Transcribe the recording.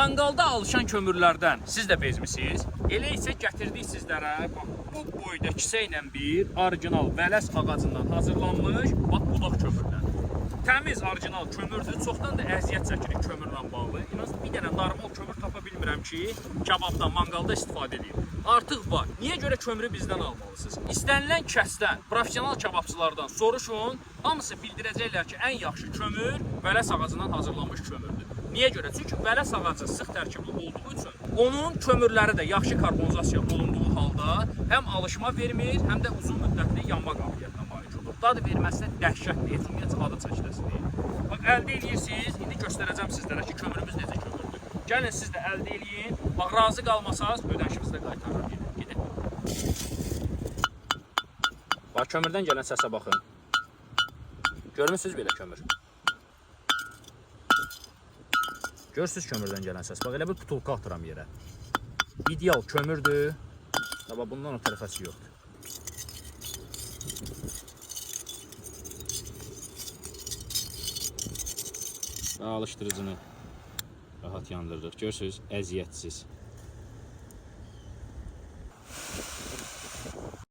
Manqalda alışan kömürlərdən siz də bezmisiniz. Elə isə gətirdik sizlərə bax, bu boyda kisəylə bir orijinal vələs ağacından hazırlanmış bax budaq kömürlər. Təmiz orijinal kömürdür. Çoxdan da əziyyət çəkirik kömürlə bağlı. İnanın bir dənə normal kömür tapa bilmirəm ki, kababda, manqalda istifadə edeyim. Artıq var. Niyə görə kömürü bizdən almalısınız? İstənilən kəsdən, professional kababçılardan soruşun. Hamısı bildirəcəklər ki, ən yaxşı kömür vələs ağacından hazırlanmış kömürdür. Niyə görə? Çünki vələs ağacı sıx tərkibli olduğu üçün onun kömürləri də yaxşı karbonizasiya olunduğu halda həm alışma vermir, həm də uzun müddətli yanma qabiliyyətinə malik olur. Dadı verməsinə dəhşətli, heç ümumiyyətlə adı çəkiləsidir. Bax, əldə edirsiniz, indi göstərəcəm sizlərə ki, kömürümüz necə kömürdür. Gəlin siz də əldə eləyin. Bax, razı qalmasanız, ödənişimizi də qaytarırıq. Gedin. Bax, kömürdən gələn səsə baxın. Görmürsünüz belə kömür. Görürsünüz kömürdən gələn səs. Bax, elə bir tutulka atıram yerə. İdeal kömürdür. Bax, bundan o tərəfəsi yoxdur. Alışdırıcını rahat yandırırıq. Görürsünüz, əziyyətsiz.